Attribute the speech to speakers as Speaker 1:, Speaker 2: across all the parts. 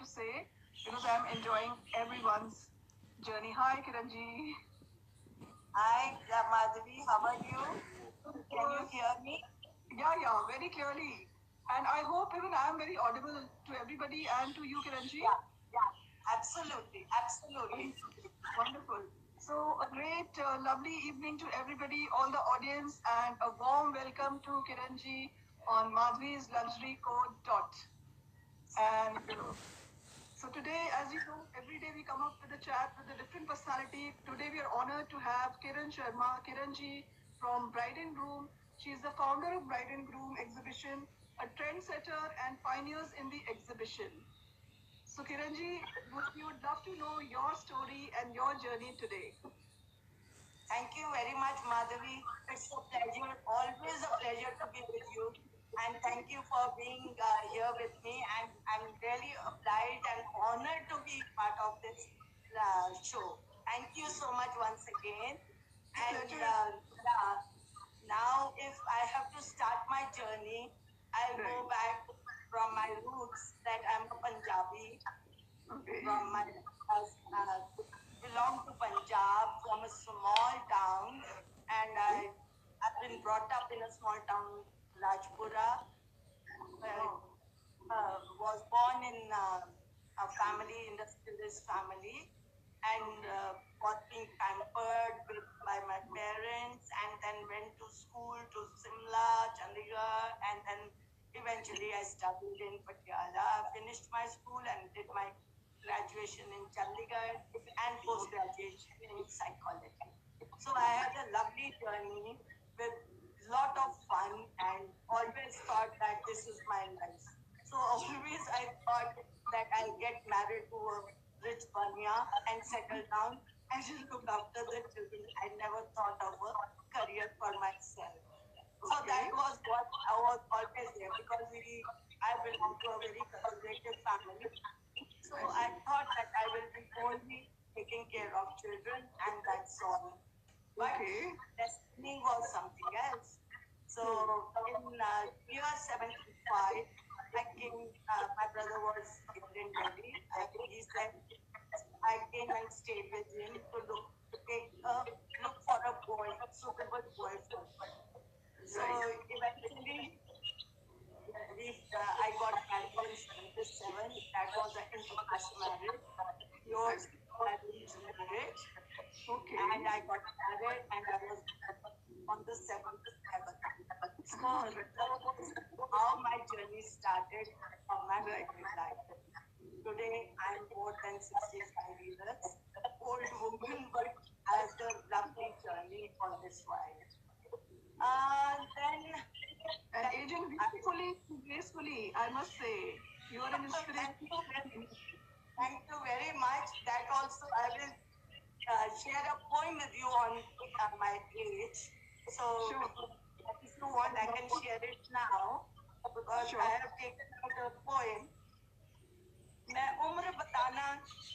Speaker 1: say because I'm enjoying everyone's journey. Hi, Kiranji.
Speaker 2: Hi, Madhavi, how are you? Can you hear me?
Speaker 1: Yeah, very clearly. And I hope even I'm very audible to everybody and to you, Kiranji.
Speaker 2: Yeah, yeah, absolutely, absolutely.
Speaker 1: Wonderful. So, a great, lovely evening to everybody, all the audience, and a warm welcome to Kiranji on Madhvi's Luxury Code. Dot. And so today, as you know, every day we come up with a chat with a different personality. Today we are honored to have Kiran Sharma, Kiranji from Bride and Groom. She is the founder of Bride and Groom exhibition, a trendsetter and pioneers in the exhibition. So Kiranji, we would love to know your story and your journey today.
Speaker 2: Thank you very much, Madhavi. It's a pleasure, always a pleasure to be with you. And thank you for being here with me. And I'm really obliged and honored to be part of this show. Thank you so much once again. And now, if I have to start my journey, I'll go back from my roots that I'm a Punjabi. From my belong to Punjab from a small town, and I've been brought up in a small town, Rajpura. Was born in a family, industrialist family, and was being pampered by my parents, and then went to school to Simla, Chandigarh, and then eventually I studied in Patiala, finished my school and did my graduation in Chandigarh and post-graduation in psychology. So I had a lovely journey with lot of fun and always thought that this is my life. So always I thought that I'll get married to a rich banya and settle down and just look after the children. I never thought of a career for myself. So that was what I was always there because I belong to a very conservative family. So I thought that I will be only taking care of children and that's all. But destiny was something else. So in year 75, I came, my brother was here in Delhi. He said, I came and stayed with him to look for a boy, a suitable boy for me. So eventually, I got married in 77. That was an intercaste marriage. Yours arranged marriage. And I got married and I was on the 7th heaven. So that was how my journey started from my married life. Today I'm more than 65 years, old woman, but has a lovely journey on this ride. Then
Speaker 1: and aging beautifully, gracefully, I must say. You are an inspiration.
Speaker 2: Thank you very much. That also I will share a poem with you on my age. So if you want, I can share it now because I have taken out a poem. मैं उम्र बताना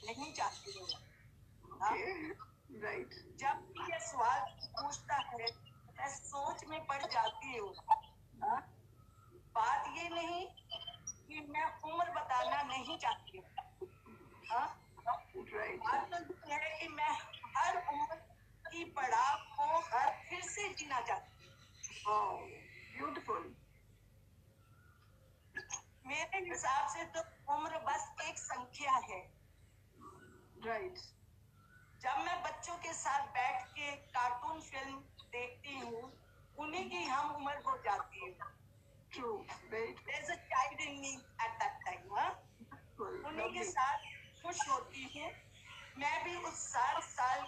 Speaker 2: नहीं चाहती हूँ.
Speaker 1: Right.
Speaker 2: जब भी ये सवाल पूछता है, मैं सोच में पड़ जाती हूँ. बात ये नहीं कि मैं उम्र बताना नहीं चाहती हूँ. बात तो ये है कि मैं हर उम्र की पड़ाव को फिर से जीना चाहती हूँ.
Speaker 1: Beautiful.
Speaker 2: मेरे हिसाब से तो उम्र बस एक संख्या है.
Speaker 1: Right.
Speaker 2: जब मैं बच्चों के साथ बैठ के कार्टून फिल्म देखती हूँ, उन्हीं की हम उम्र हो जाती है.
Speaker 1: True.
Speaker 2: There's a child in me at that time. उन्हीं के साथ खुश होती हूँ. मैं भी उस 7 साल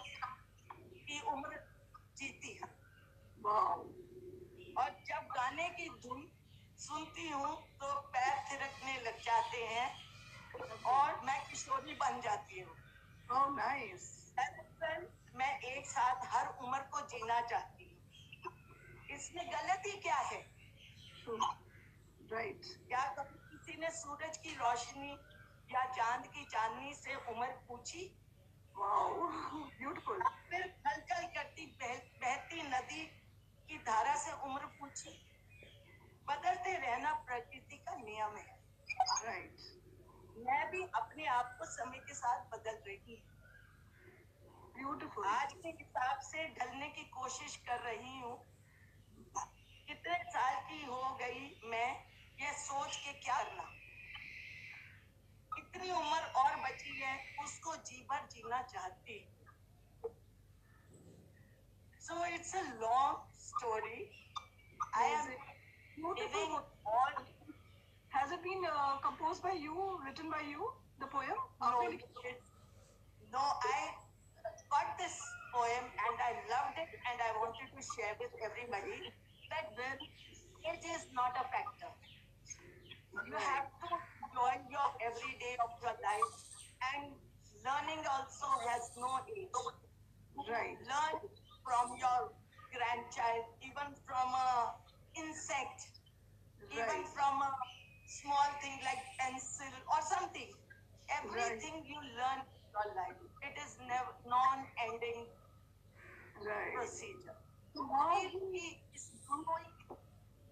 Speaker 2: की उम्र जीती हूँ. और जब गाने की धुन सुनती हूँ तो पैर थिरकने लग जाते हैं और मैं किशोरी बन जाती हूँ.
Speaker 1: Oh, nice.
Speaker 2: मैं एक साथ हर उम्र को जीना चाहती हूँ. इसमें गलती क्या है?
Speaker 1: Right.
Speaker 2: क्या कभी किसी ने सूरज की रोशनी या चांद की चांदनी से उम्र पूछी?
Speaker 1: Wow, beautiful.
Speaker 2: फिर हलचल करती बहती नदी की धारा से उम्र पूछी? बदलते रहना प्रकृति का नियम है.
Speaker 1: Right.
Speaker 2: मैं भी अपने आप को समय के साथ बदल रही हूँ।
Speaker 1: Beautiful.
Speaker 2: आज के हिसाब से ढलने की कोशिश कर रही हूँ। कितने साल की हो गई मैं ये सोच के क्या करना, इतनी उम्र और बची है, उसको जी भर जीना चाहती हूँ। So it's a long story. I am
Speaker 1: Beautiful.
Speaker 2: giving all.
Speaker 1: Has it been composed by you, written by you, the poem?
Speaker 2: No,
Speaker 1: आपने लिखी?
Speaker 2: no, I got this poem and I loved it and I wanted to share with everybody that age is not a factor. You have to enjoy your every day of your life, and learning also has no age.
Speaker 1: Right.
Speaker 2: Learn from your grandchild, even from a insect, even
Speaker 1: Right.
Speaker 2: from a small thing like pencil or something. Everything you learn in your life, it is never non-ending
Speaker 1: Right.
Speaker 2: procedure.
Speaker 1: So now,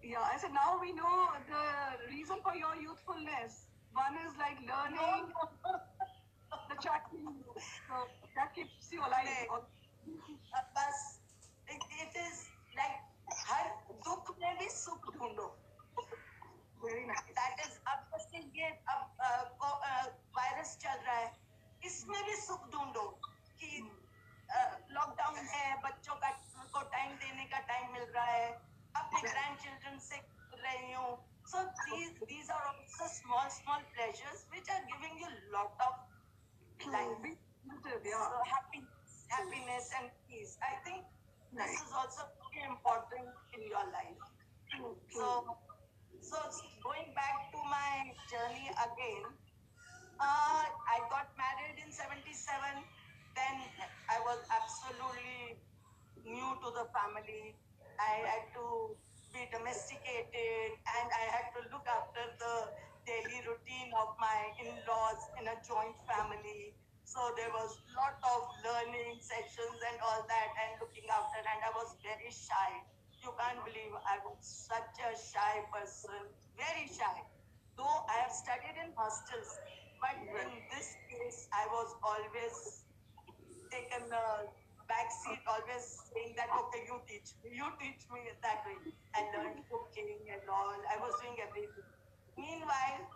Speaker 1: yeah, I said now we know the reason for your youthfulness. One is like learning, the chatting, so that keeps you alive.
Speaker 2: बस it is like हर दुख में भी सुख ढूंढो.
Speaker 1: Very nice.
Speaker 2: That is, अब जैसे ये virus चल रहा है, इसमें भी सुख ढूंढो कि लॉकडाउन है, बच्चों को टाइम देने का टाइम मिल रहा है, अपने ग्रैंड चिल्ड्रन से मिल रही हूँ. So these are also small pleasures which are giving you lot of life. So happiness and peace. I think this is also very important in your life. So going back to my journey again, I got married in 77. Then I was absolutely new to the family. I had to be domesticated and I had to look after the daily routine of my in-laws in a joint family. So there was a lot of learning sessions and all that and looking after, and I was very shy. You can't believe I was such a shy person, very shy. Though I have studied in hostels, but in this case, I was always taken the back seat, always saying that, okay, you teach me that way. I learned cooking and all. I was doing everything. Meanwhile,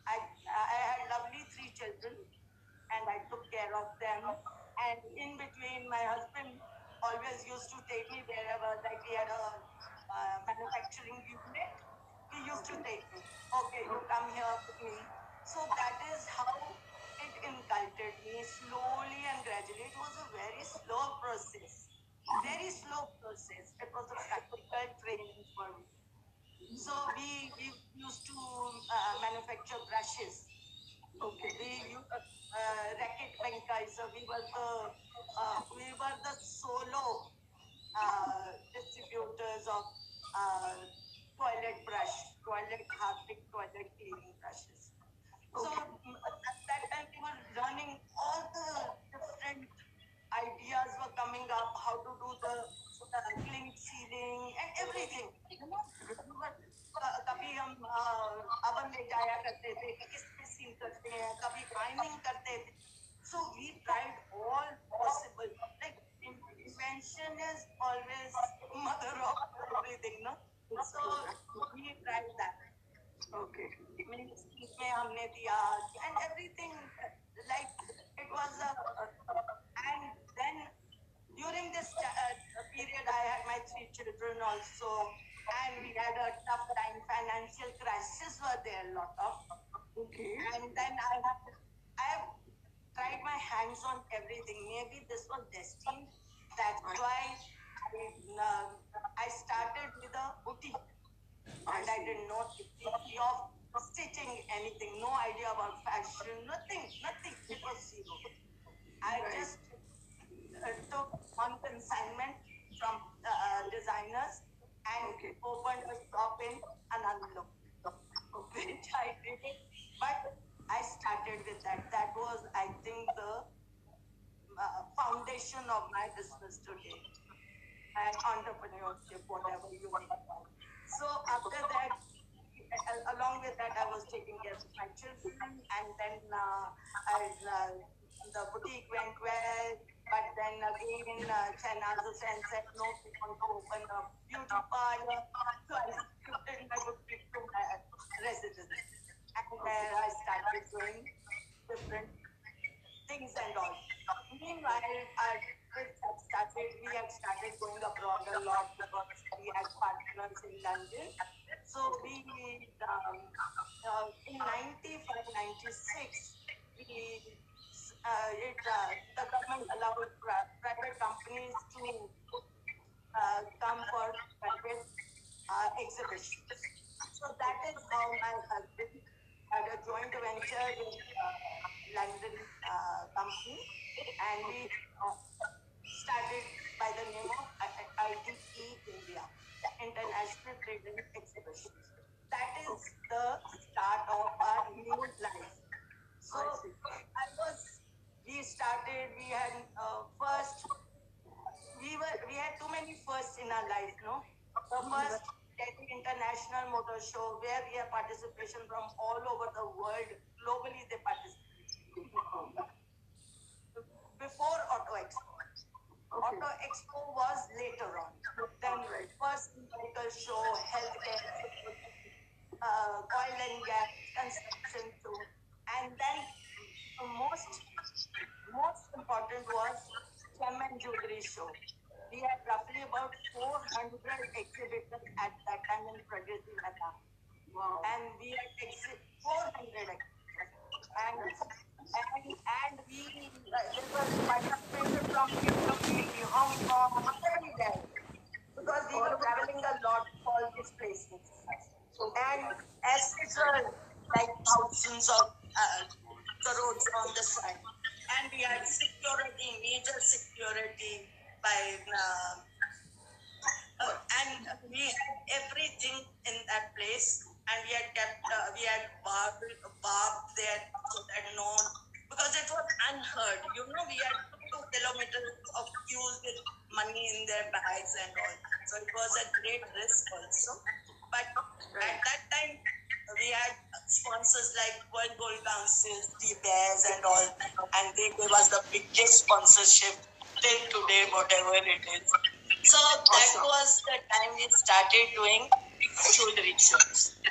Speaker 2: I had lovely 3 children and I took care of them. And in between, my husband always used to take me wherever, like he had a manufacturing unit. He used to take me. Okay, you come here with me. So that is how it inculcated me slowly and gradually. It was a very slow process. Very slow process. It was a practical training for me. So we used to manufacture brushes. Okay. We used racket bankai. So we were the solo distributors of toilet brush, toilet harpic, toilet cleaning brushes. So at that time we were learning all the different ideas were coming up, how to do the clean sealing and everything. कभी हम oven ले जाया करते थे, इसमें seal करते हैं, कभी ironing करते थे. So we tried all possible. Like invention is always mother of everything, no? So we tried that. Okay. में हमने दिया and everything, like it was and then during this period I had my 3 children also, and we had a tough time. Financial crisis were there, lot of. Okay. And then I have tried my hands on everything. Maybe this was destined. That's why I started with a boutique. And I didn't know the of stitching anything, no idea about fashion, nothing. It was zero. I just took on consignment from designers and opened a shop in Anandlo, which I did it. But I started with that. That was, I think, the foundation of my business today and entrepreneurship, whatever you may call it. So after that, along with that, I was taking care of my children, and then the boutique went well. But then again, Shahnaz Hussain said, no, we want to open a beauty parlor. So I shifted my boutique to my residence. And there I started doing different things and all. Meanwhile, we had started going abroad a lot because we had partners in London. So we, in 95, 96, the government allowed private companies to come for private exhibitions. So that is how my husband had a joint venture with London company, and we started by the name of ITE India, International Trade and Exhibitions. That is the start of our new life. So we had first, we had too many firsts in our life, no? The first Delhi International Motor Show, where we have participation from all over the world. Globally, they participate. Before Auto Expo. Okay. Auto Expo was later on. Then first medical show, healthcare, oil and gas, construction too. And then the most important was gem and jewelry show. We had roughly about 400 exhibitors at that time in Pragati Mehta. Wow. And we had 400 exhibitors. And we were participated from Italy, Hong Kong, everywhere. Because we were traveling a lot to all these places. And as it were like thousands of crores on the side. And we had security, major security by, and we had everything in that place. And we had kept, we had barbed there so that no, because it was unheard. You know, we had 2 kilometers of queues with money in their bags and all. So it was a great risk also. But at that time, we had sponsors like World Gold Council, the Bears and all, and they gave us the biggest sponsorship till today, whatever it is. So that was the time we started doing jewelry shows.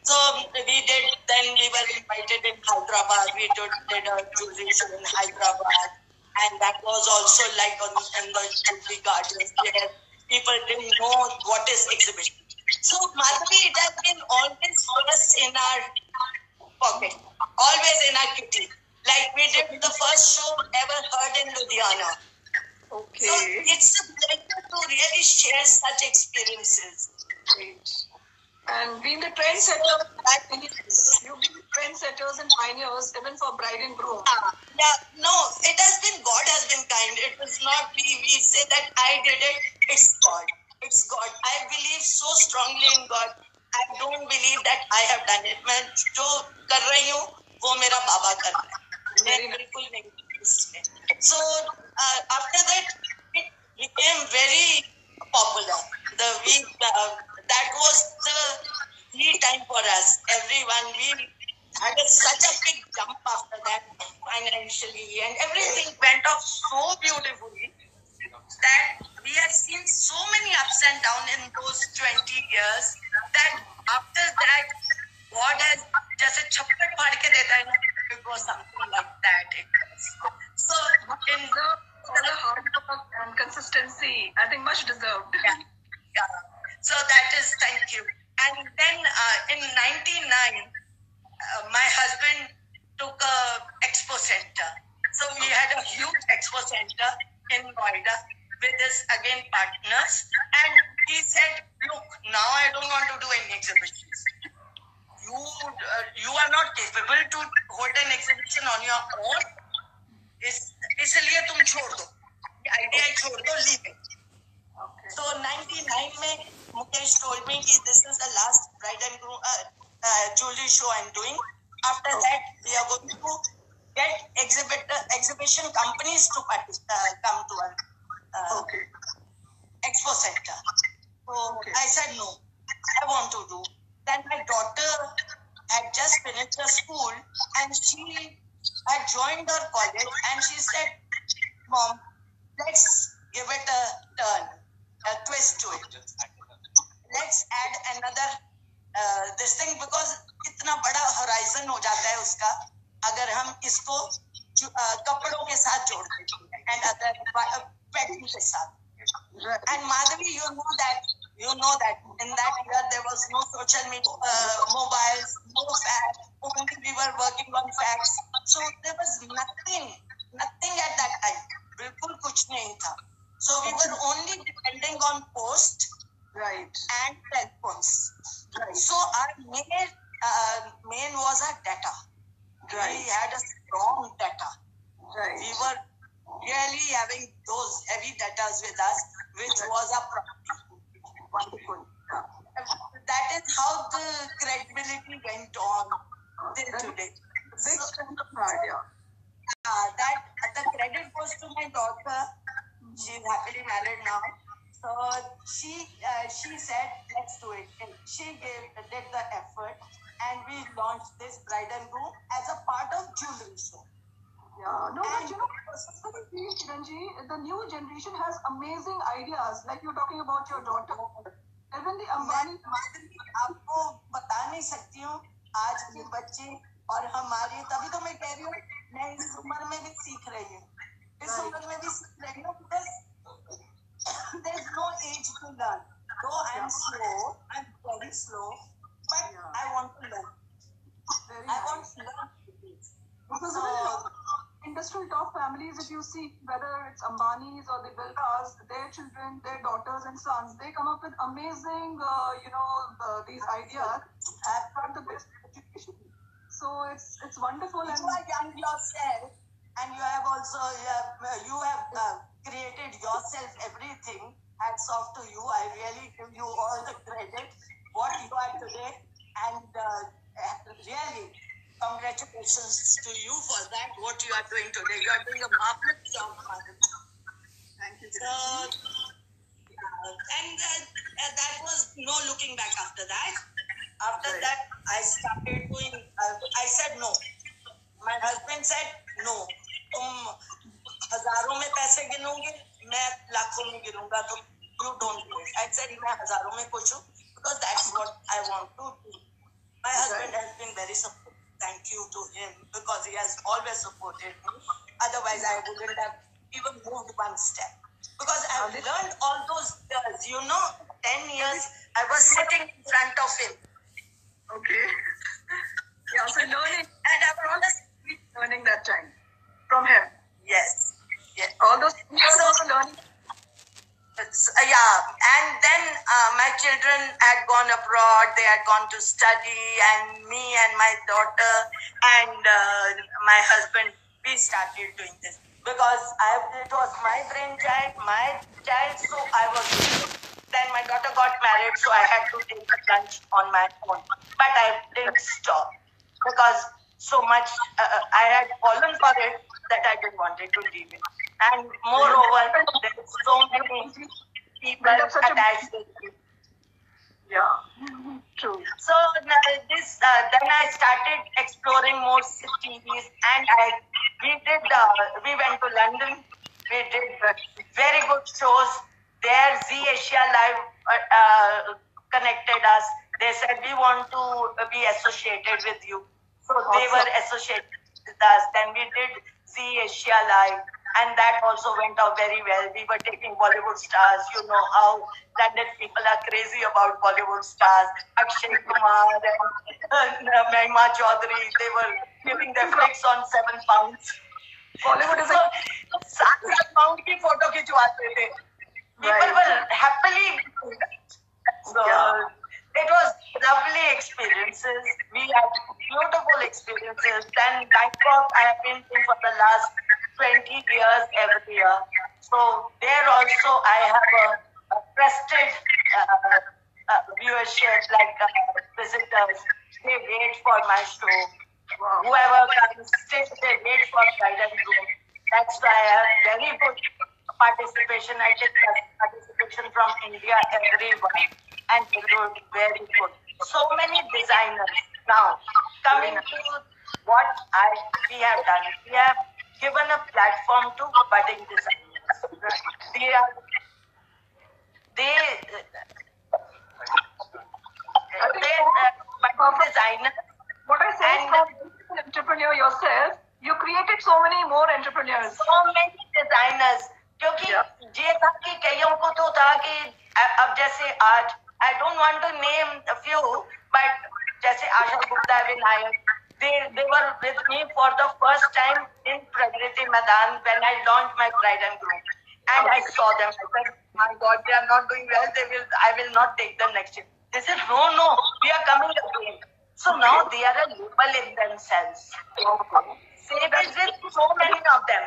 Speaker 2: So we were invited in Hyderabad, we did a jewelry show in Hyderabad, and that was also like in the jewelry gardens where people didn't know what is exhibition. So Madhavi, it has been always first in our pocket, always in our kitty. Like we did the first show ever heard in Ludhiana. Okay. So it's a pleasure to really share such experiences. Great. And being the trendsetter, you've been trendsetters and pioneers even for bride and groom. It has been, God has been kind. It was not we say that I did it, it's God. It's God. I believe so strongly in God. I don't believe that I have done it. मैं जो कर रही हूँ वो मेरा बाबा कर रहा है. मैं बिल्कुल नहीं. So after that it became very popular. That was the time for us. Everyone, we had such a big jump after that financially, and everything went off so beautifully that we have seen so many ups and downs in those 20 years that after that, God has just a chappat phad ke deta hai na, it was something like that. So in the hard work and consistency, I think much deserved. Yeah. So that is, thank you. And then in 99, my husband took a expo center. So we had a huge expo center in Noida with his again partners, and he said, look, now I don't want to do any exhibitions. You are not capable to hold an exhibition on your own. इसलिए तुम छोड़ दो. The idea छोड़ दो, leave it. Okay. So 99 में Mukesh told me that this is the last bride and groom jewelry show I'm doing. After that, we are going to get exhibition companies to come to our expo center. So I said no, I want to do. Then my daughter had just finished the school and she had joined her college and she said, Mom, let's give it a turn, a twist to it. Let's add another this thing because इतना बड़ा horizon हो जाता है उसका अगर हम इसको कपड़ों के साथ जोड़ देते हैं and other packing के साथ. And Madhavi, you know that in that year there was no social media, mobiles, no fax, only we were working on fax. So there was nothing at that time. बिल्कुल कुछ नहीं था. So we were only depending on post,
Speaker 1: right,
Speaker 2: and telephones. Right. So our main was our data. Right. We had a strong data. Right. We were really having those heavy datas with us, which was a problem. Wonderful. That is how the credibility went on till today.
Speaker 1: Big strength of idea.
Speaker 2: That the credit goes to my daughter. She's happily married now. So she said, let's do it. And she did the effort, and we launched this bride and groom as a part of jewelry show.
Speaker 1: Yeah, no, but you know, Kiranji, the new generation has amazing ideas. Like you're talking about your daughter. Even the Ambani.
Speaker 2: आपको बता नहीं सकती हूँ आज के बच्चे और हमारे तभी तो मैं कह रही हूँ मैं इस उम्र में भी सीख रही हूँ इस उम्र में भी सीख रही हूँ because there's no age to learn. Though I'm slow, I'm very slow, but I want to learn. I want to learn.
Speaker 1: Because industrial top families, if you see whether it's Ambani's or the Bildas, their children, their daughters and sons, they come up with amazing, these ideas and from the best education. So it's wonderful.
Speaker 2: You are young yourself, and you have also created yourself everything. Hats off to you. I really give you all the credit what you are today, and really. Congratulations to you for that, what you are doing today. You are doing a marvelous job, Madhavi.
Speaker 1: Thank you.
Speaker 2: And that was no looking back after that. After that, I started doing, I said no. My husband said no. तुम हजारों में पैसे गिनोगे, मैं लाखों में गिनूंगा, तो you don't do it. I said मैं हजारों में खुश हूँ because that's what I want to do. My husband has been very supportive. Thank you to him because he has always supported me. Otherwise, I wouldn't have even moved one step. Because I've learned all those years. 10 years I was sitting in front of him.
Speaker 1: Okay. Yeah, so learning.
Speaker 2: And I was honestly
Speaker 1: learning that time from him.
Speaker 2: Yes.
Speaker 1: All those years also learning.
Speaker 2: And then my children had gone abroad, they had gone to study, and me and my daughter and my husband, we started doing this. Because it was my brainchild, my child, so I was doing it. Then my daughter got married, so I had to take lunch on my own. But I didn't stop, because so much, I had fallen for it that I didn't want it to leave it. And moreover, there are so many people attached to it.
Speaker 1: Yeah, true.
Speaker 2: So then I started exploring more cities, and we went to London. We did very good shows there. Zee Asia Live connected us. They said, we want to be associated with you. So they were associated with us. Then we did Zee Asia Live, and that also went out very well. We were taking Bollywood stars. You know how London people are crazy about Bollywood stars. Akshay Kumar and Mahima Chaudhary, they were giving their flicks on 7 pounds.
Speaker 1: Bollywood is
Speaker 2: 7 pound ki photo khichwate the. People were happily doing that. So it was lovely experiences. We had beautiful experiences. Then Bangkok, I have been to for the last 20 years every year. So there also I have a prestige viewership, like visitors. They wait for my show. Whoever comes, they wait for bride and groom. That's why I have very good participation. I take participation from India, everyone, and they do very good. so many designers. Now, coming to what we have done, we have given a platform to budding designers. They are they budding designers.
Speaker 1: What I say is, from an entrepreneur yourself, you created so many more entrepreneurs.
Speaker 2: So many designers. क्योंकि ये था कि कईयों को तो था कि अब जैसे आज I don't want to name a few, but जैसे आशा Gupta Vinayak, they were with me for the first time in Pragriti Madan when I launched my bride and groom, and I saw them. I said, my God, they are not doing well. I will not take them next year. They said, no, we are coming again. So now they are a label in themselves. Same as with so many of them.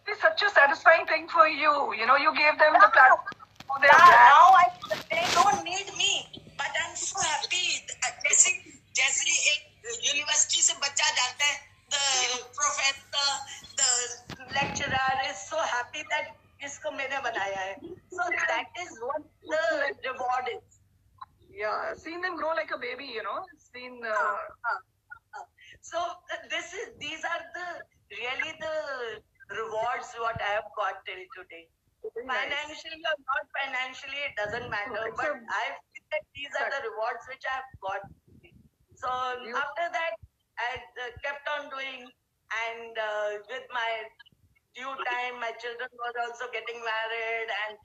Speaker 1: It's such a satisfying thing for you. You know, you gave them the platform.
Speaker 2: Now they don't need me, but I'm so happy. जैसे एक university से बच्चा जाता है, the professor, the lecturer is so happy that इसको मैंने बनाया है. So that is what the reward is.
Speaker 1: Yeah, seeing them grow like a baby, you know, it's been.
Speaker 2: So these are really the rewards what I have got till today. Financially or not financially, it doesn't matter. But I feel that these are the rewards which I have got. So after that, I kept on doing, and with my due time, my children were also getting married, and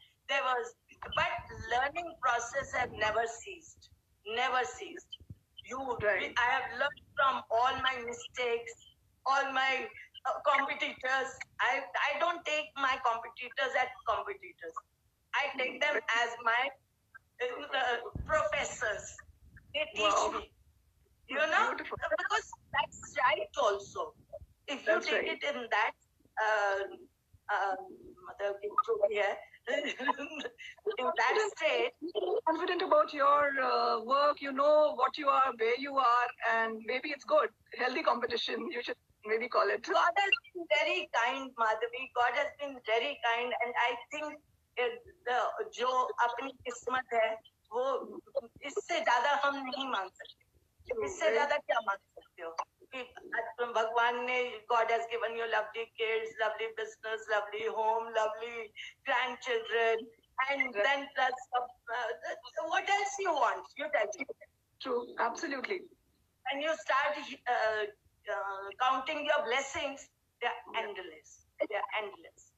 Speaker 2: but learning process have never ceased. Never ceased. I have learned from all my mistakes, all my competitors. I don't take my competitors as competitors. I take them as my professors. They teach me. You know, because that's right also. If you take it in that, in that state,
Speaker 1: confident about your work, you know what you are, where you are, and maybe it's good. Healthy competition, you should maybe call it.
Speaker 2: God has been very kind, Madhavi. God has been very kind, and I think जो अपनी किस्मत है वो इससे ज्यादा हम नहीं मांग सकते. इससे ज्यादा क्या मांग सकते हो कि भगवान ने God has given you lovely kids, lovely business, lovely home, lovely grandchildren, and then plus what else you want? You tell me.
Speaker 1: True, absolutely.
Speaker 2: When you start counting your blessings, they are endless. They are endless.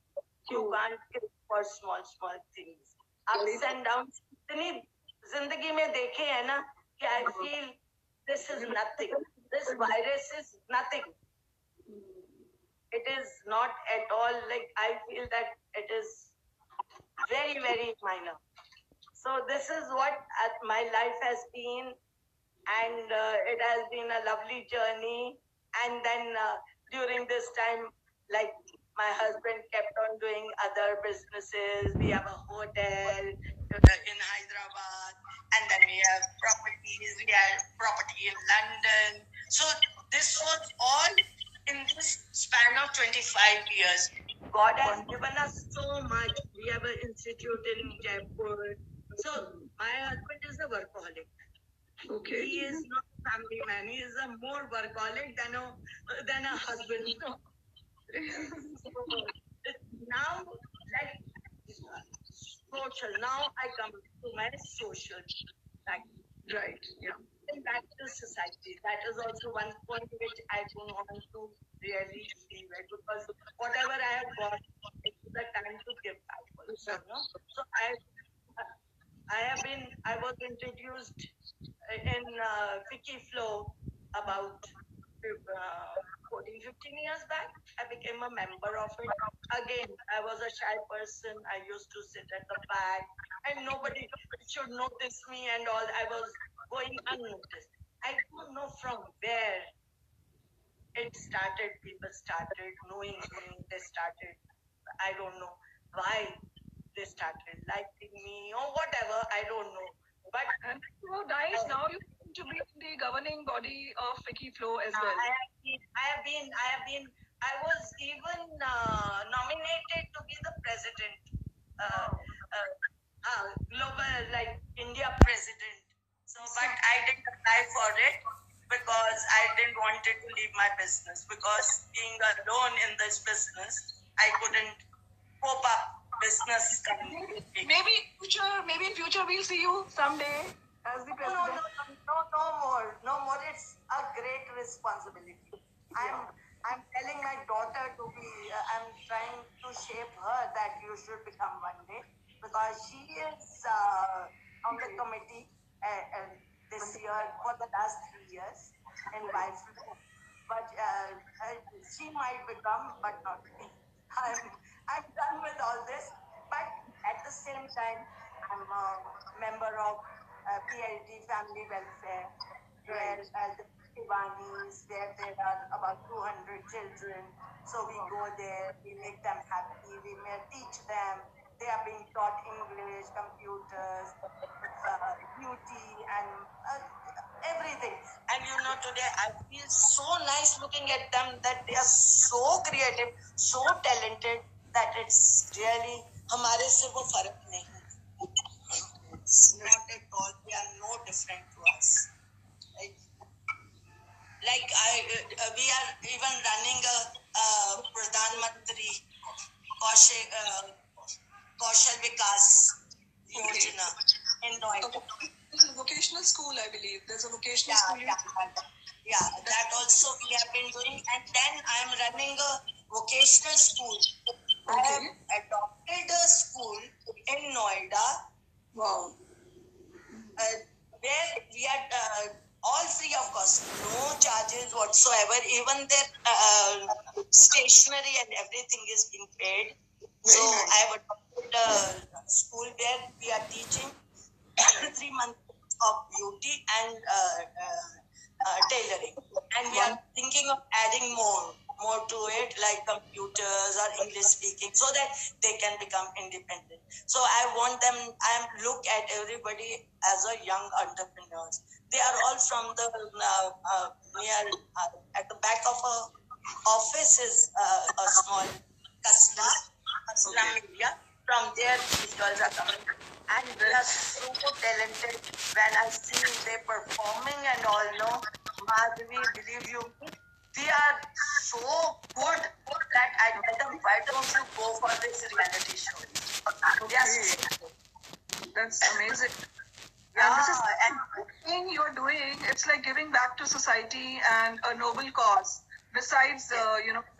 Speaker 2: You can't give for small things. Ups and downs. इतनी जिंदगी में देखे हैं ना कि I feel this is nothing. This virus is nothing. It is not at all like I feel that it is very, very minor. So this is what my life has been, and it has been a lovely journey. And then during this time, like my husband kept on doing other businesses. We have a hotel in Hyderabad, and then we have properties. We have property in London. So this was all in this span of 25 years. God has given us so much. We have an institute in Jaipur. So my husband is a workaholic.
Speaker 1: Okay.
Speaker 2: He is not a family man. He is a more workaholic than a husband. Now, like social. Now I come to my social side.
Speaker 1: Right. Yeah.
Speaker 2: And back to society. That is also one point which I don't want to really leave it, because whatever I have got, it's the time to give back. Also, no? So I was introduced in Wikiflow about 14, 15 years back. I became a member of it. Again, I was a shy person. I used to sit at the back, and nobody should notice me and all. I was going unnoticed. I don't know from where it started. People started knowing me. They started, I don't know why they started liking me or whatever. I don't know. But
Speaker 1: so nice. Now you seem to be in the governing body of Wikiflow as well.
Speaker 2: I was even nominated to be the president, global, like India president. So but I didn't apply for it because I didn't want it to leave my business. Because being alone in this business, I couldn't cope up business.
Speaker 1: Maybe in future we'll see you someday as the president.
Speaker 2: No more. It's a great responsibility. I'm telling my daughter to be. I'm trying to shape her that you should become one day, because she is on the committee this year for the last 3 years in YFLO. But she might become, but not me. I'm done with all this. But at the same time, I'm a member of PLD Family Welfare, where the Shivanis, where there are about 200 children. So we go there, we make them happy, we may teach them. They are being taught English, computers, beauty, and everything. And today I feel so nice looking at them, that they are so creative, so talented, that it's really हमारे से वो फर्क नहीं. It's not at all. They are no different to us. Like we are even running a Pradhan Mantri Kaushal Vikas Yojana in Noida.
Speaker 1: Vocational school, I believe. There's a vocational school.
Speaker 2: Yeah, that also we have been doing. And then I'm running a vocational school. I have adopted a school in Noida.
Speaker 1: Wow.
Speaker 2: Where we are all free of cost, no charges whatsoever. Even their stationery and everything is being paid. So I have adopted a school where we are teaching 3 months of beauty and tailoring, and we are thinking of adding more to it, like computers or English speaking, so that they can become independent. So I want them. I look at everybody as a young entrepreneurs. They are all from the near at the back of a office is a small kasba, slum area. From there, these girls are coming, and they are so talented. When I see they performing and all, no, Madhavi, believe you me, they are so good that I tell them, why don't you go for this reality show? Yes.
Speaker 1: That's amazing.
Speaker 2: Yeah,
Speaker 1: and this is thing you're doing. It's like giving back to society and a noble cause. Besides,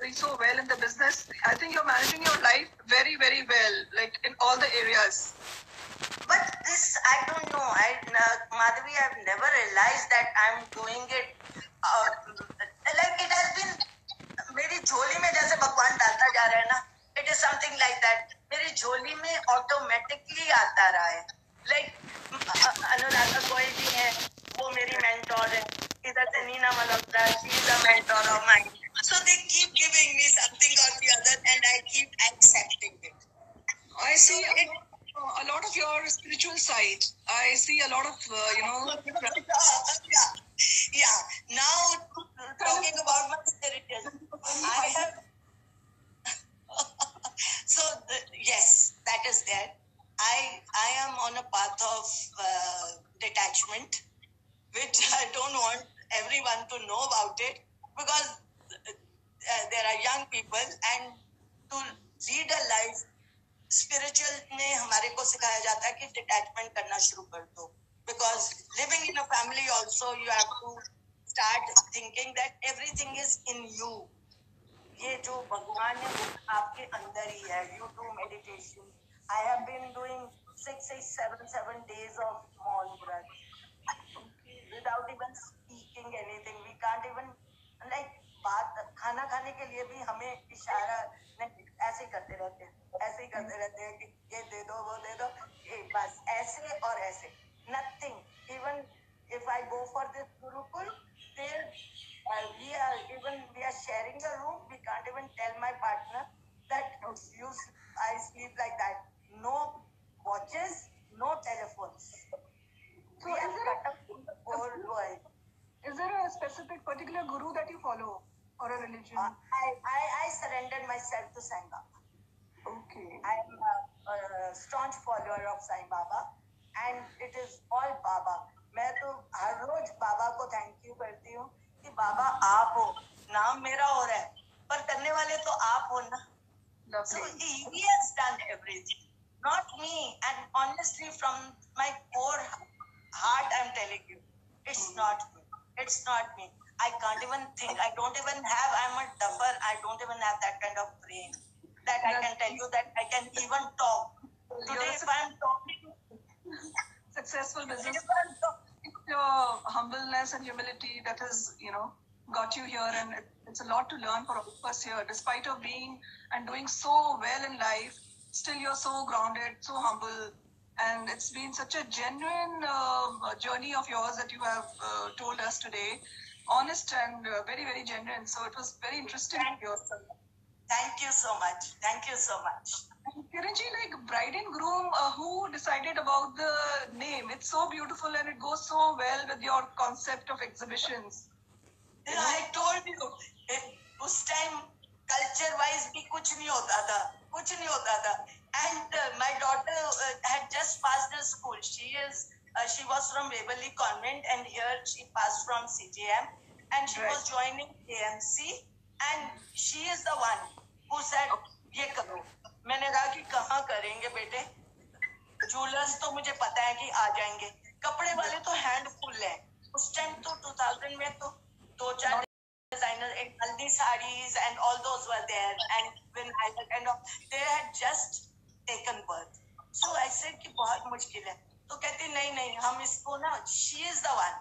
Speaker 1: doing so well in the business, I think you're managing your life very, very well, like in all the areas.
Speaker 2: But this, I don't know. Madhavi, I've never realized that I'm doing it. Like it has been. मेरी झोली में जैसे भगवान डालता जा रहा है ना. It is something like that. मेरी झोली में automatically आता रहा है. Like अनुराधा गोयल जी हैं, वो मेरी mentor है. इधर से Neena Malhotra, she is a mentor of mine. So they keep giving me something or the other, and I keep accepting it.
Speaker 1: I see a lot of your spiritual side. I see a lot of,
Speaker 2: Yeah. Now, talking about my spiritual, I have. So, yes, that is there. I am on a path of detachment, which I don't want everyone to know about it, because there are young people, and to lead a life, spiritual में हमारे को सिखाया जाता है कि detachment करना शुरू कर दो, because living in a family also you have to start thinking that everything is in you. ये जो भगवान है वो आपके अंदर ही है. You do meditation. I have been doing 7 days of Maun Vrat without even speaking anything. We can't even like बात खाना खाने के लिए भी हमें इशारा ऐसे करते रहते हैं कि ये दे दो वो दे दो, बस ऐसे और ऐसे. Nothing. Even if I go for this Gurukul, there we are sharing a room. We can't even tell my partner that I sleep like that. No watches, no telephones.
Speaker 1: So
Speaker 2: we are cut up from the whole world.
Speaker 1: Is there a specific particular guru that you follow or a religion?
Speaker 2: I surrendered myself to Sai Baba.
Speaker 1: Okay.
Speaker 2: I am a staunch follower of Sai Baba, and it is all Baba. मैं तो हर रोज बाबा को thank you करती हूँ कि बाबा आप हो, नाम मेरा हो रहा है पर करने वाले तो आप हो ना. So he has done everything, not me. And honestly, from my core heart, I'm telling you, it's not me. It's not me. I can't even think. I don't even have. I'm a duffer. I don't even have that kind of brain that I can tell you that I can even talk. Today, if I'm talking,
Speaker 1: successful business, it's your humbleness and humility that has, got you here, and it's a lot to learn for all of us here. Despite of being and doing so well in life, still you're so grounded, so humble, and it's been such a genuine journey of yours that you have told us today. Honest and very, very genuine. So it was very interesting to hear.
Speaker 2: Thank you so much. Thank you so much.
Speaker 1: Kiranji, like bride and groom, who decided about the name? It's so beautiful and it goes so well with your concept of exhibitions.
Speaker 2: I told you, उस time culture wise भी कुछ नहीं होता था, कुछ नहीं होता था. And my daughter had just passed the school. She was from Waverly Convent, and here she passed from CJM, and she was joining AMC, and she is the one who said, ये करो. मैंने कहा कि कहाँ करेंगे बेटे? Jewellers तो मुझे पता है कि आ जाएंगे, कपड़े वाले तो हैंडफुल है. उस टाइम तो 2000 में तो 2-4 designers in Haldi sarees and all those were there, and when I kind of they had just taken birth. So I said कि बहुत मुश्किल है. तो कहती नहीं नहीं हम इसको ना, she is the one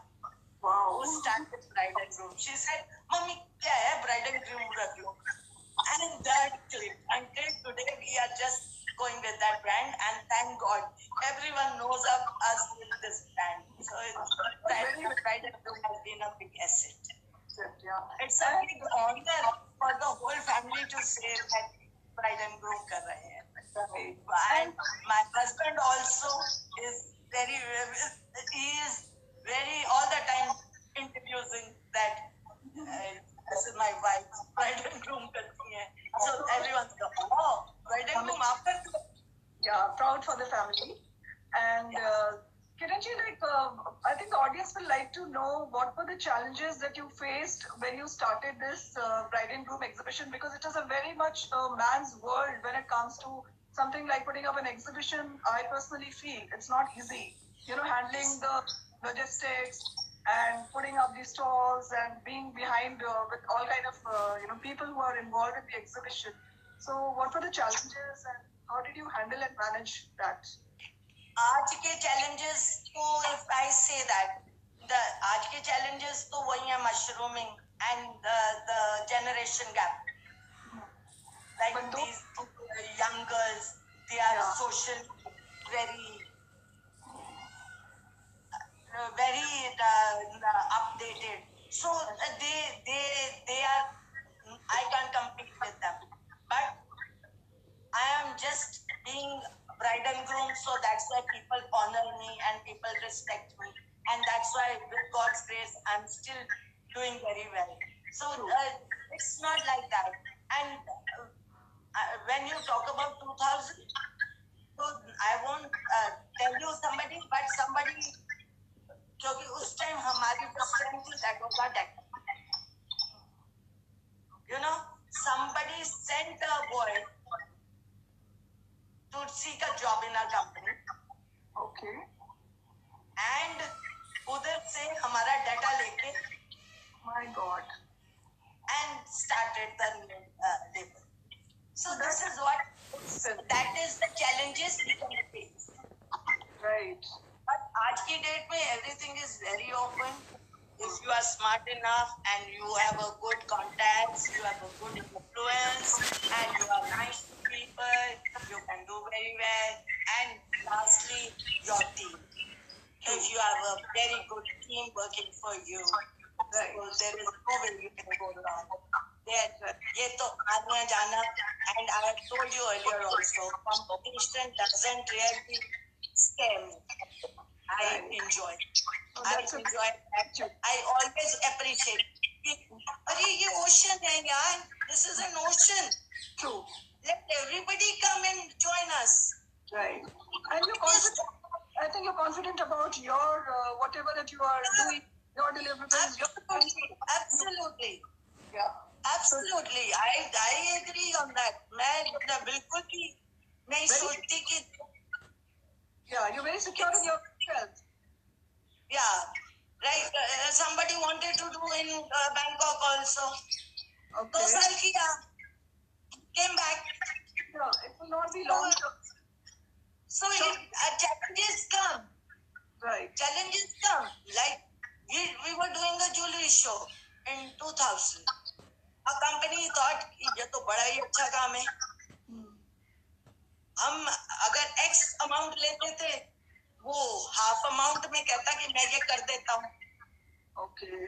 Speaker 2: who started bride and groom. She said mummy क्या है bride and groom रख लो, and that clicked. Until today we are just going with that brand, and thank God everyone knows of us with this brand. So bride and groom has been a big asset. Yeah. It's a big honor for the whole family to say that bride and groom kar rahe hain. And my husband also is very, he is very all the time introducing that this is my wife, bride and groom karti hai. So everyone's going, oh, bride and groom aap karte ho?
Speaker 1: Yeah, proud for the family. And Kiranji, I think the audience will like to know what were the challenges that you faced when you started this bride and groom exhibition, because it is a very much man's world when it comes to something like putting up an exhibition. I personally feel it's not easy, handling the logistics and putting up the stalls and being behind with all kind of people who are involved in the exhibition. So what were the challenges and how did you handle and manage that?
Speaker 2: आज के challenges तो if I say that आज के challenges तो वही है, mushrooming and the generation gap. Like these young girls, they are social, very updated. So they are. I can't compete with them, but I am just being bride and groom, so that's why people honor me and people respect me, and that's why with God's grace I'm still doing very well. So it's not like that. And when you talk about 2000, so I won't tell you somebody, but somebody, क्योंकि उस time हमारी जो strength थी, that was not that. Somebody sent a boy to seek a job in our company.
Speaker 1: Okay.
Speaker 2: And उधर से हमारा data लेके,
Speaker 1: my God,
Speaker 2: and started the labor. So this is what, that is the challenges we can face.
Speaker 1: Right.
Speaker 2: But आज की date में everything is very open. If you are smart enough and you have a good contacts, you have a good influence, and you are nice to people, you can do very well. And lastly, your team. If you have a very good team working for you, right, so there is no way you can go wrong. ये तो आना जाना, and I have told you earlier also, competition doesn't really scare me. I enjoy. I enjoy. I always appreciate. अरे ये ocean है यार. This is an ocean.
Speaker 1: True.
Speaker 2: Let everybody come and join us.
Speaker 1: Right. And I think you're confident about your whatever that you are doing, your deliverables.
Speaker 2: Absolutely.
Speaker 1: Yeah.
Speaker 2: Absolutely. I agree on that. मैं बिल्कुल भी नहीं सोचती कि.
Speaker 1: Yeah, you're very secure in yourself.
Speaker 2: Yeah, right. Somebody wanted to do in Bangkok also.
Speaker 1: Okay.
Speaker 2: 2 साल किया, came back.
Speaker 1: Yeah, it will not be long term.
Speaker 2: So challenges come.
Speaker 1: Right.
Speaker 2: Challenges come. Like we were doing a jewelry show in 2000. A company thought ये तो बड़ा ही अच्छा काम है. हम अगर X amount लेते थे, वो half amount में कहता कि मैं ये कर देता हूँ.
Speaker 1: Okay.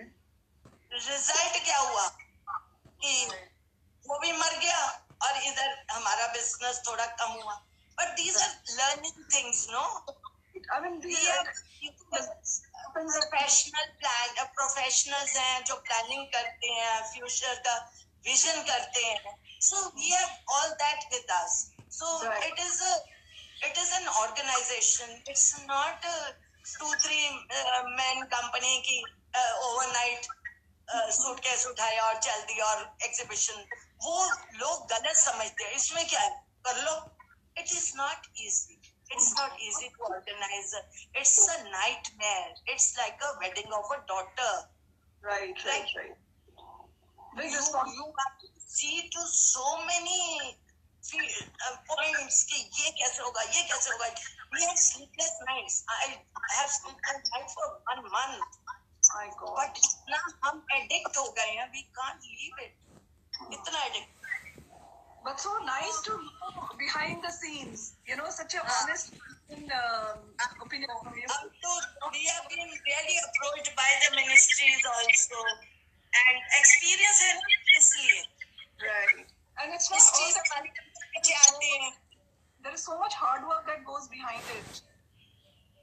Speaker 2: रिजल्ट क्या हुआ कि वो भी मर गया और इधर हमारा बिजनेस थोड़ा कम हुआ. But these are learning things, no?
Speaker 1: I mean,
Speaker 2: we are professionals हैं जो planning करते हैं, future का vision करते हैं. So we have all that with us. So
Speaker 1: right.
Speaker 2: it is an organization. It's not a 2-3 men company की overnight suitcase उठाया और चल दिया और exhibition. वो लोग गलत समझते हैं. इसमें क्या है? कर लो. It is not easy. It's not easy to organize. It's a nightmare. It's like a wedding of a daughter.
Speaker 1: Right.
Speaker 2: You have to see to so many points कि ये कैसे होगा. We have sleepless nights. I have sleepless nights for 1 month.
Speaker 1: My God.
Speaker 2: But इतना हम addict हो गए हैं, we can't leave it. इतना addict.
Speaker 1: But so nice to know behind the scenes, such an honest opinion from you.
Speaker 2: We have been really approached by the ministries also, and experience है इसलिए.
Speaker 1: Right. And it's not all the there is so much hard work that goes behind it.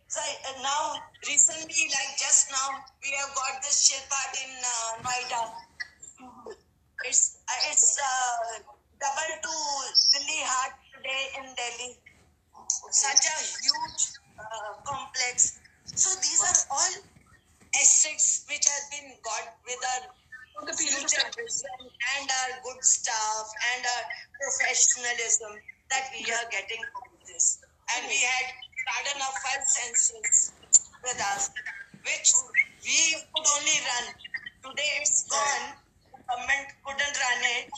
Speaker 2: So now, recently, like just now, we have got this Shilpat in Noida. Mm-hmm. It's double to Delhi Haat today in Delhi. Such a huge complex. So these are all assets which have been got with our future vision and our good staff and our professionalism that we are getting from this. And we had Garden of Five Senses with us, which we could only run. Today it's gone. Government couldn't run it.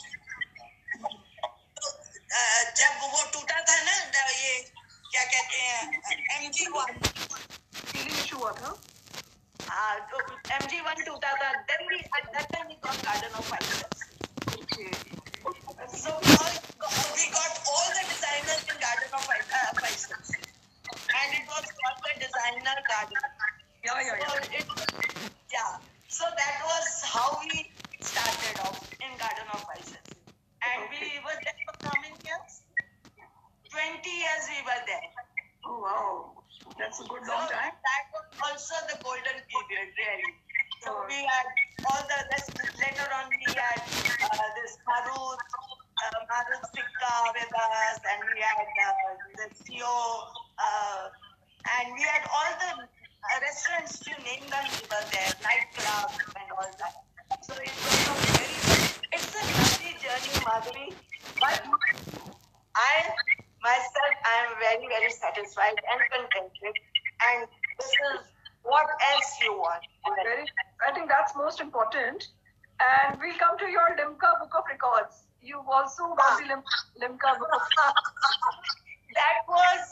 Speaker 2: जब वो टूटा था ना, ये क्या कहते हैं, MG1
Speaker 1: issue हुआ था.
Speaker 2: तो MG1 टूटा था. Then at that time we got Garden of Five Senses.
Speaker 1: Okay.
Speaker 2: So we got all the designers in Garden of Five Senses, and it was called the designer garden. So that was how we started off in Garden of Five Senses. And we were there for how many years? 20 years we were there.
Speaker 1: Oh wow, that's a good long time.
Speaker 2: That was also the golden period, really. So we had all the later on we had this Marut Sikka with us, and we had the CEO, and we had all the restaurants, you name them, we were there, nightclubs and all that. So it was it's a lovely journey, Madhuri. But I am very, very satisfied and contented. And this is what else you want.
Speaker 1: I think that's most important. And we'll come to your Limca Book of Records. You've also got the Limca Book of
Speaker 2: That was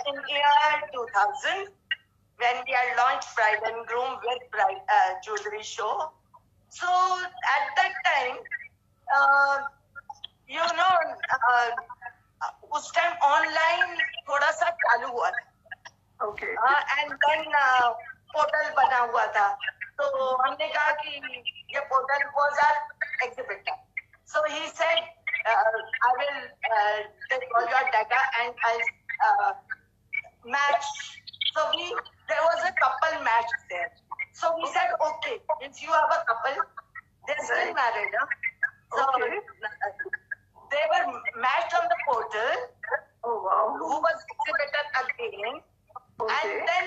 Speaker 2: in year 2000 when we had launched Bride and Groom with Jewelry Show. So at that time, उस time online थोड़ा सा चालू हुआ था.
Speaker 1: Okay.
Speaker 2: And then portal बना हुआ था. तो हमने कहा कि ये portal was our exhibitor. So he said, I will take all your data and I'll match. So there was a couple match there. So we said, okay, if you have a couple, they're still married. So they were matched on the portal.
Speaker 1: Oh wow.
Speaker 2: Who was exhibited again.
Speaker 1: Okay.
Speaker 2: And then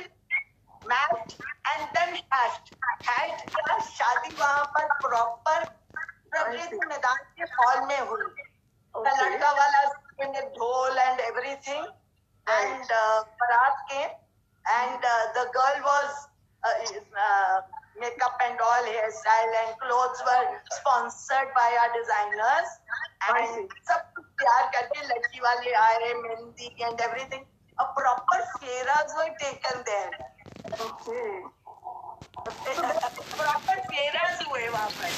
Speaker 2: clothes were sponsored by our designers. And सब तैयार करके लड़की वाले आए, mehndi and everything. A proper fairas were taken there.
Speaker 1: Okay.
Speaker 2: Proper fairas हुए वहाँ पर.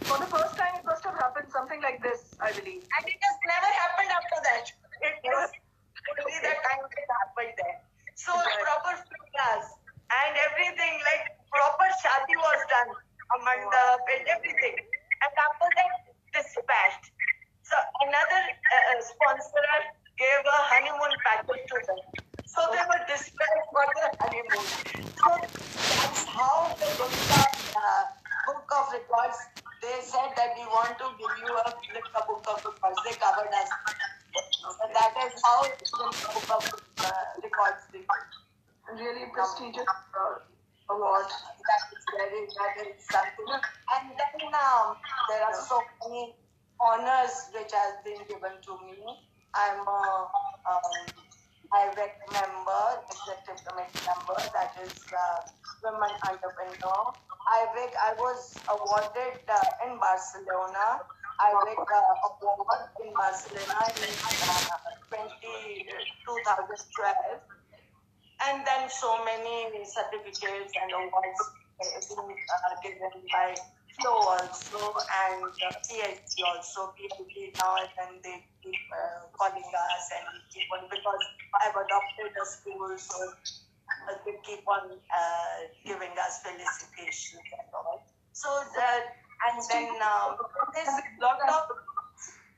Speaker 1: For the first time, it must have happened something like this, I believe.
Speaker 2: And it has never happened after that. It was only the time it happened there. So proper fairas and everything, like proper shadi was done, a mandap and everything. And after that, dispatched. So another sponsor gave a honeymoon package to them. So they were dispatched for the honeymoon. So that's how the book of records, they said that we want to give you a book of records. They covered us. And that is how the book of records became.
Speaker 1: Really prestigious award.
Speaker 2: That is something. And then there are so many honors which have been given to me. I'm a IVEC member, executive committee member, that is Women Entrepreneur. IVEC, I was awarded in Barcelona. IVEC award in Barcelona in 2012. And then so many certificates and awards being given by Flow also and PhD also. PhD now and then they keep calling us and we keep on, because I've adopted a school, so they keep on giving us felicitations and all. So and then there's a lot of...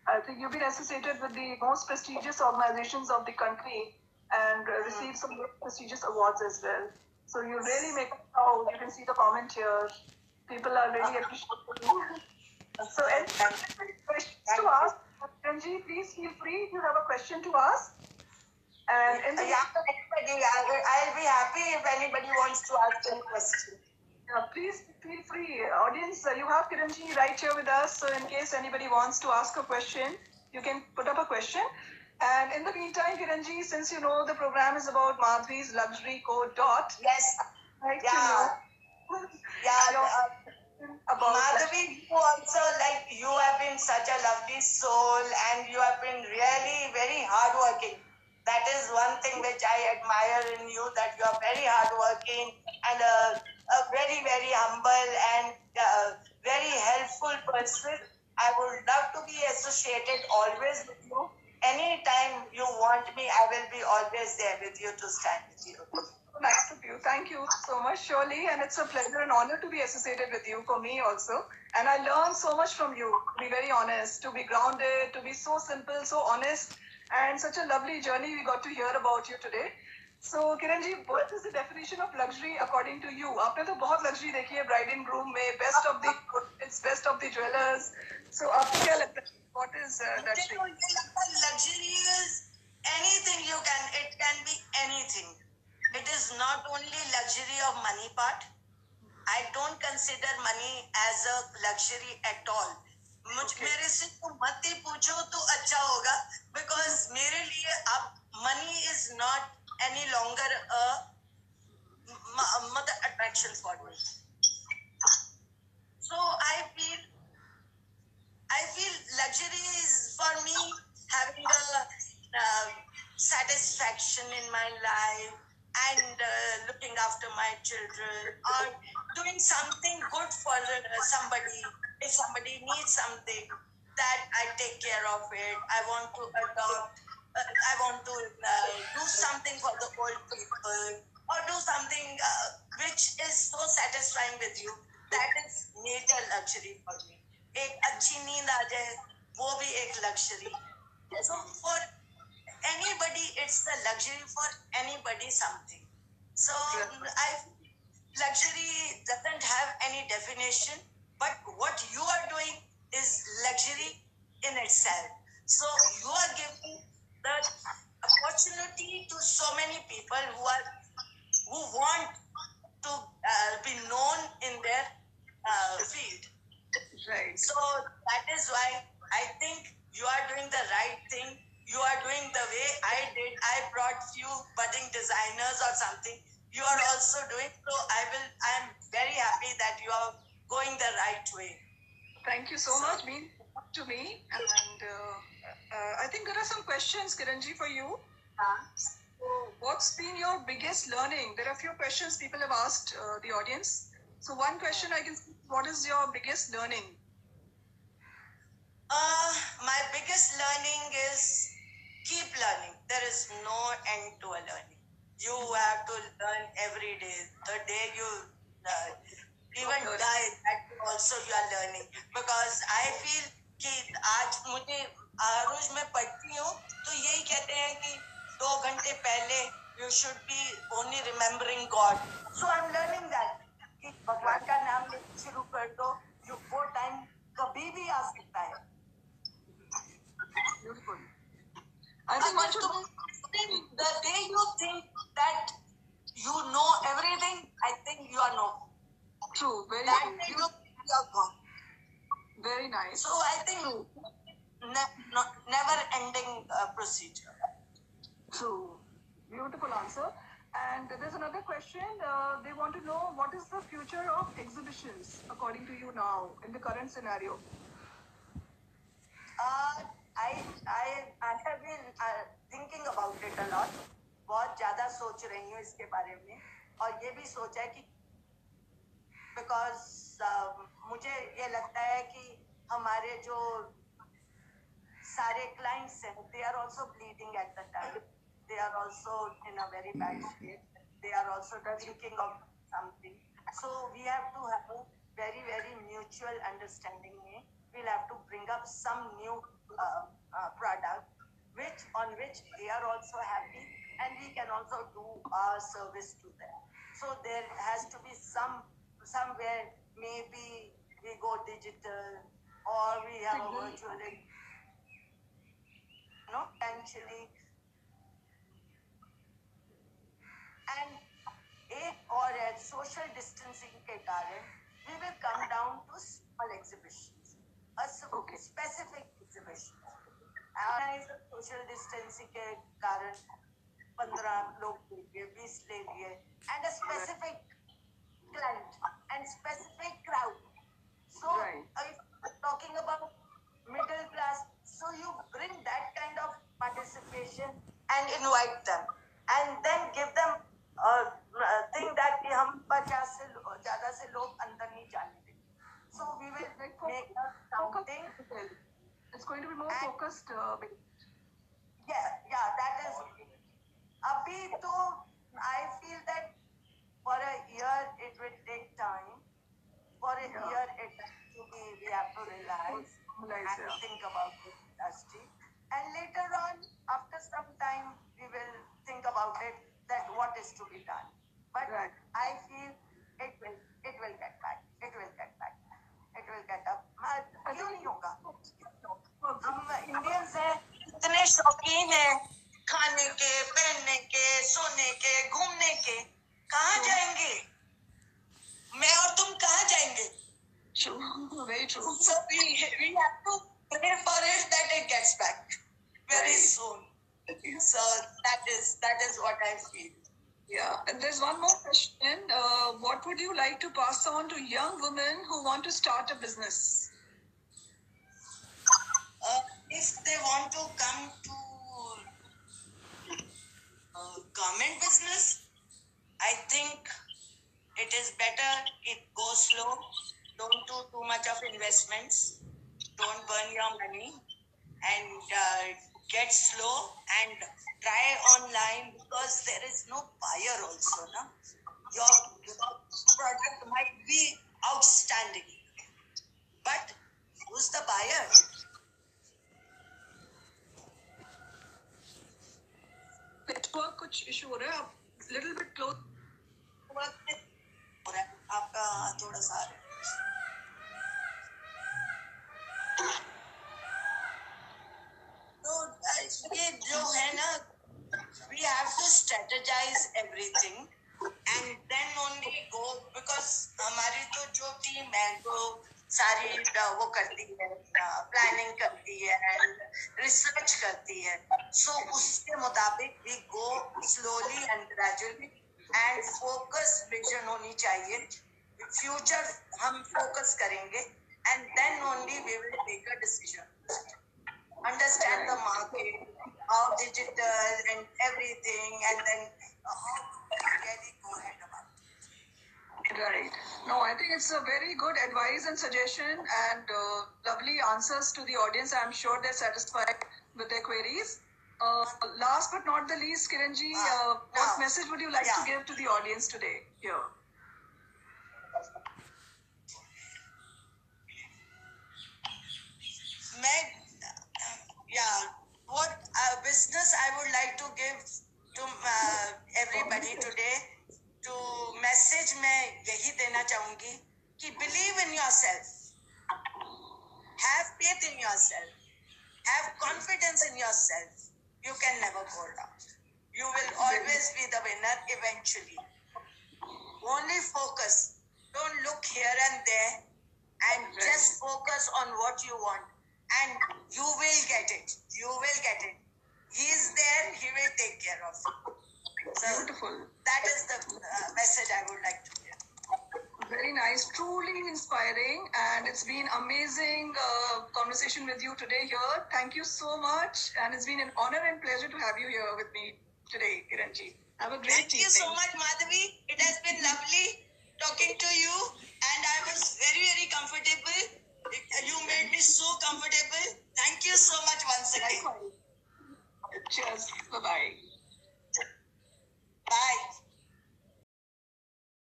Speaker 1: I think you've been associated with the most prestigious organizations of the country and received some prestigious awards as well. So you really make us proud. You can see the comment here. People are really appreciating you. So any questions to ask? Kiranji, please feel free if you have a question to ask. And in the
Speaker 2: I'll be happy if anybody wants to ask any question.
Speaker 1: Please feel free. Audience, you have Kiranji right here with us. So in case anybody wants to ask a question, you can put up a question. And in the meantime, Kiranji, since you know the program is about Madhvi's Luxury Code.
Speaker 2: Yes.
Speaker 1: Like
Speaker 2: about Madhvi, you also, like, you have been such a lovely soul and you have been really very hardworking. That is one thing which I admire in you, that you are very hardworking and a very, very humble and very helpful person. I would love to be associated always with you. Anytime you want me, I will be always there with you to stand with you.
Speaker 1: Nice of you. Thank you so much, Shirley. And it's a pleasure and honor to be associated with you, for me also. And I learned so much from you, to be very honest, to be grounded, to be so simple, so honest, and such a lovely journey we got to hear about you today. So, Kiranji, what is the definition of luxury according to you? आपने तो बहुत luxury देखी है bride and groom में, best of the jewelers. So, आपको क्या लगता है? What is luxury?
Speaker 2: Luxury is anything you can. It can be anything. It is not only luxury of money part. I don't consider money as a luxury at all. मेरे से तो मत ही पूछो तो अच्छा होगा, because मेरे लिए अब money is not any longer a mother attraction for me. So I feel luxury is for me having a satisfaction in my life and looking after my children or doing something good for somebody. If somebody needs something, that I take care of it. I want to adopt. I want to do something for the old people or do something which is so satisfying with you. That is major luxury for me. एक अच्छी नींद आ जाए, वो भी एक luxury. So for anybody, it's the luxury for anybody something. So luxury doesn't have any definition, but what you are doing is luxury in itself. So you are giving the opportunity to so many people who want to be known in their field.
Speaker 1: Right.
Speaker 2: So that is why I think you are doing the right thing. You are doing the way I did. I brought few budding designers or something. You are also doing. So I am very happy that you are going the right way.
Speaker 1: Thank you so much, mean to me. And I think there are some questions, Kiranji, for you. So, what's been your biggest learning? There are a few questions people have asked the audience. So, one question I can see, what is your biggest learning?
Speaker 2: My biggest learning is keep learning. There is no end to a learning. You have to learn every day. The day you even die, that also you are learning. Because I feel कि आज मुझे रोज मैं पढ़ती हूँ तो यही कहते हैं कि 2 घंटे पहले you should be only remembering God. So I'm learning that कि भगवान का नाम लेके शुरू कर दो, वो टाइम कभी भी आ सकता है.
Speaker 1: Beautiful. I think one should...
Speaker 2: The day you think that you know everything, I think you are no.
Speaker 1: True. Very
Speaker 2: that
Speaker 1: true.
Speaker 2: day you are gone.
Speaker 1: Very nice.
Speaker 2: So I think never ending procedure.
Speaker 1: True. Beautiful answer. And there's another question. They want to know what is the future of exhibitions according to you now in the current scenario?
Speaker 2: I have been thinking about it a lot. बहुत ज़्यादा सोच रही हूँ इसके बारे में और ये भी सोचा है कि because मुझे ये लगता है कि हमारे जो सारे clients हैं, they are also bleeding at the time. They are also in a very bad state. They are also thinking of something. So we have to have a very, very mutual understanding. We'll have to bring up some new product on which they are also happy and we can also do our service to them. So there has to be somewhere maybe we go digital or we have a virtual, potentially. And or at social distancing के कारण we will come down to small exhibitions, a specific exhibition. Social distancing के कारण 15 लोग ले लिए, 20 ले लिए, and a specific client and specific crowd. So if talking about middle class, so you bring that kind of participation and invite them and then give them a thing that हम 50 से ज़्यादा से लोग अंदर नहीं जाने देंगे. So we will make something.
Speaker 1: It's going to be more focused.
Speaker 2: Yeah, that is. Abhi to I feel that for a year it will take time. For a year it we have to relax and think about the industry. And later on, after some time, we will think about it that what is to be done. But I feel it will get back. It will get back. It will get up. क्यों नहीं होगा? हम Indians हैं, इतने शौकीन हैं खाने के, पहनने के, सोने के, घूमने के. कहाँ जाएंगे? मैं और तुम कहाँ जाएंगे?
Speaker 1: True, very true.
Speaker 2: So we have to pray for it that it gets back very soon. So that is what I feel.
Speaker 1: Yeah, and there's one more question. What would you like to pass on to young women who want to start a business?
Speaker 2: If they want to come to government business, I think it is better it goes slow. Don't do too much of investments. Don't burn your money and get slow and try online because there is no buyer also. No? Your product might be outstanding, but who's the buyer?
Speaker 1: Network कुछ issue हो रहा है, आप little bit close.
Speaker 2: आपका थोड़ा सा तो ये जो है ना, we have to strategize everything and then only go because हमारी तो जो team है तो सारी वो करती है, planning करती है and research करती है. So उसके मुताबिक we go slowly and gradually and focus vision होनी चाहिए. Future हम focus करेंगे and then only we will take a decision. Understand the market, how digital and everything, and then how to really go ahead about it.
Speaker 1: Right. No, I think it's a very good advice and suggestion and lovely answers to the audience. I'm sure they're satisfied with their queries. Last but not the least, Kiranji, what message would you like to give to the audience today here?
Speaker 2: What business I would like to give to everybody today, to message मैं यही देना चाहूंगी कि believe in yourself, have faith in yourself, have confidence in yourself. You can never go down. You will always be the winner eventually. Only focus. Don't look here and there, and just focus on what you want. And you will get it. You will get it. He is there. He will take care of you. So
Speaker 1: Beautiful.
Speaker 2: that is the message I would like to give.
Speaker 1: Very nice. Truly inspiring. And it's been amazing conversation with you today here. Thank you so much. And it's been an honor and pleasure to have you here with me today, Kiranji. Have a great evening.
Speaker 2: Thank you so much, Madhavi. It has been lovely talking to you.